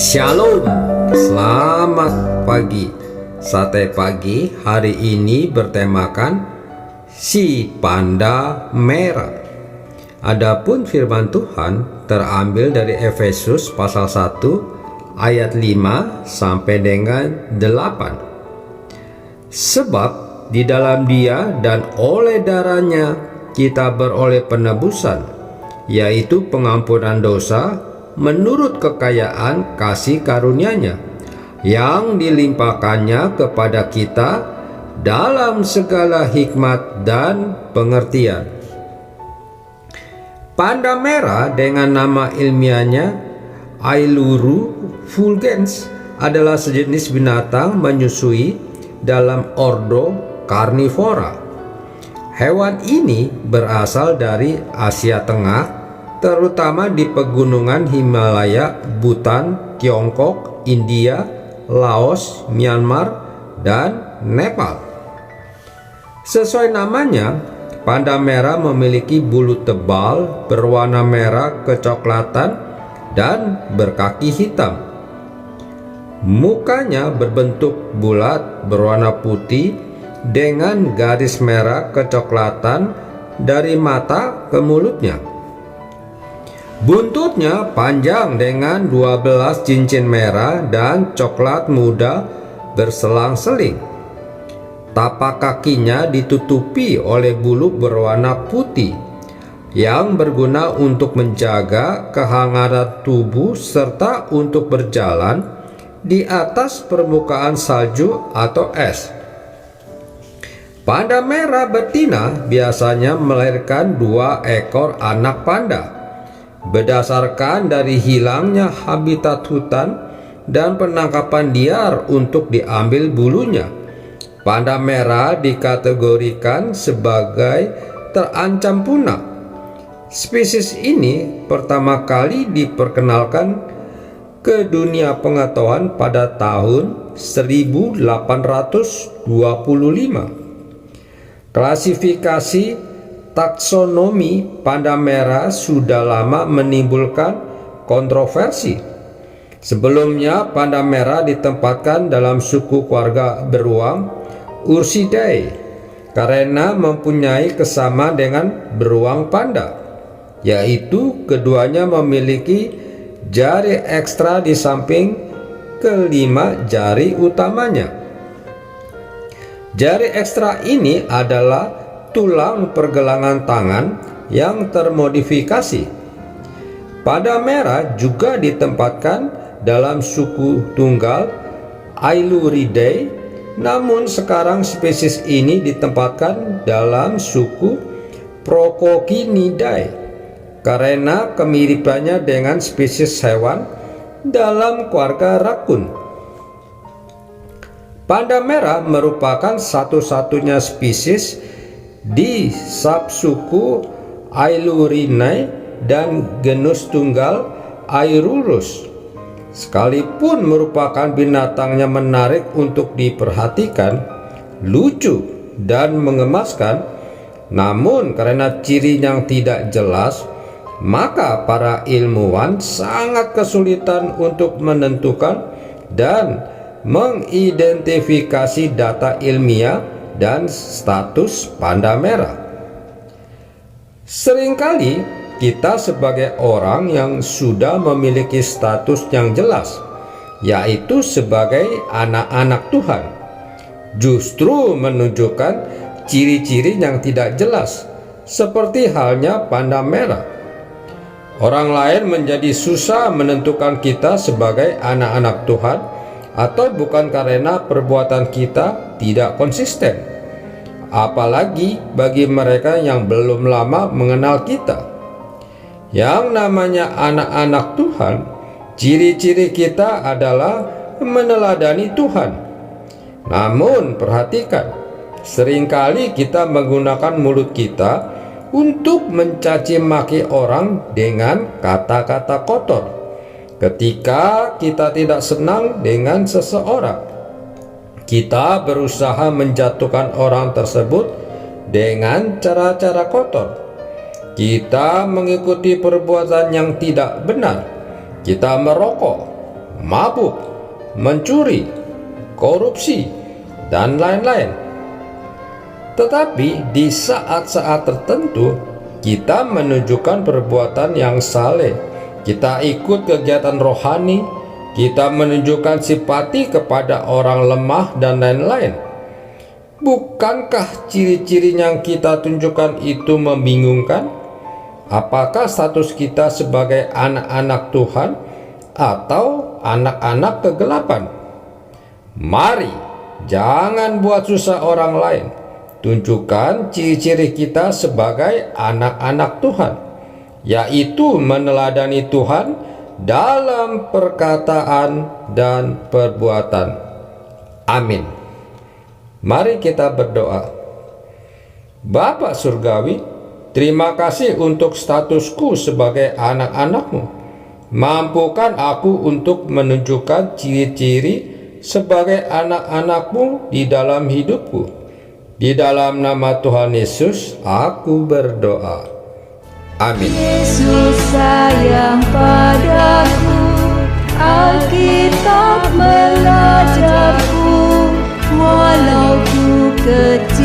Shalom, selamat pagi. Sate pagi hari ini bertemakan si panda merah. Adapun firman Tuhan terambil dari Efesus pasal 1 ayat 5 sampai dengan 8. Sebab di dalam Dia dan oleh darahnya kita beroleh penebusan, yaitu pengampunan dosa menurut kekayaan kasih karunia-Nya yang dilimpahkannya kepada kita dalam segala hikmat dan pengertian. Panda merah dengan nama ilmiahnya Ailuru fulgens adalah sejenis binatang menyusui dalam ordo karnivora. Hewan ini berasal dari Asia Tengah, terutama di pegunungan Himalaya, Bhutan, Tiongkok, India, Laos, Myanmar, dan Nepal. Sesuai namanya, panda merah memiliki bulu tebal berwarna merah kecoklatan dan berkaki hitam. Mukanya berbentuk bulat berwarna putih dengan garis merah kecoklatan dari mata ke mulutnya. Buntutnya panjang dengan 12 cincin merah dan coklat muda berselang-seling. Tapak kakinya ditutupi oleh bulu berwarna putih yang berguna untuk menjaga kehangatan tubuh serta untuk berjalan di atas permukaan salju atau es. Panda merah betina biasanya melahirkan 2 ekor anak panda. Berdasarkan dari hilangnya habitat hutan dan penangkapan liar untuk diambil bulunya, panda merah dikategorikan sebagai terancam punah. Spesies ini pertama kali diperkenalkan ke dunia pengetahuan pada tahun 1825. Klasifikasi taksonomi panda merah sudah lama menimbulkan kontroversi. Sebelumnya, panda merah ditempatkan dalam suku keluarga beruang Ursidae karena mempunyai kesamaan dengan beruang panda, yaitu keduanya memiliki jari ekstra di samping kelima jari utamanya. Jari ekstra ini adalah tulang pergelangan tangan yang termodifikasi. Panda merah juga ditempatkan dalam suku tunggal Ailuridae, namun sekarang spesies ini ditempatkan dalam suku Prococinidae karena kemiripannya dengan spesies hewan dalam keluarga rakun. Panda merah merupakan satu-satunya spesies di subsuku Ailurinae dan genus tunggal Airurus. Sekalipun merupakan binatangnya menarik untuk diperhatikan, lucu dan mengemaskan, namun karena ciri yang tidak jelas, maka para ilmuwan sangat kesulitan untuk menentukan dan mengidentifikasi data ilmiah dan status panda merah. Seringkali kita sebagai orang yang sudah memiliki status yang jelas, yaitu sebagai anak-anak Tuhan, justru menunjukkan ciri-ciri yang tidak jelas, seperti halnya panda merah. Orang lain menjadi susah menentukan kita sebagai anak-anak Tuhan, atau bukan karena perbuatan kita tidak konsisten, apalagi bagi mereka yang belum lama mengenal kita. Yang namanya anak-anak Tuhan, ciri-ciri kita adalah meneladani Tuhan. Namun perhatikan, seringkali kita menggunakan mulut kita untuk mencaci maki orang dengan kata-kata kotor ketika kita tidak senang dengan seseorang. Kita berusaha menjatuhkan orang tersebut dengan cara-cara kotor. Kita mengikuti perbuatan yang tidak benar. Kita merokok, mabuk, mencuri, korupsi, dan lain-lain. Tetapi di saat-saat tertentu kita menunjukkan perbuatan yang saleh. Kita ikut kegiatan rohani, kita menunjukkan simpati kepada orang lemah dan lain-lain. Bukankah ciri-ciri yang kita tunjukkan itu membingungkan? Apakah status kita sebagai anak-anak Tuhan atau anak-anak kegelapan? Mari, jangan buat susah orang lain. Tunjukkan ciri-ciri kita sebagai anak-anak Tuhan, yaitu meneladani Tuhan dalam perkataan dan perbuatan. Amin. Mari kita berdoa. Bapa Surgawi, terima kasih untuk statusku sebagai anak-anak-Mu. Mampukan aku untuk menunjukkan ciri-ciri sebagai anak-anak-Mu di dalam hidupku. Di dalam nama Tuhan Yesus, aku berdoa. Amin. Yesus sayang padaku, Alkitab mengajarku, walau ku kecil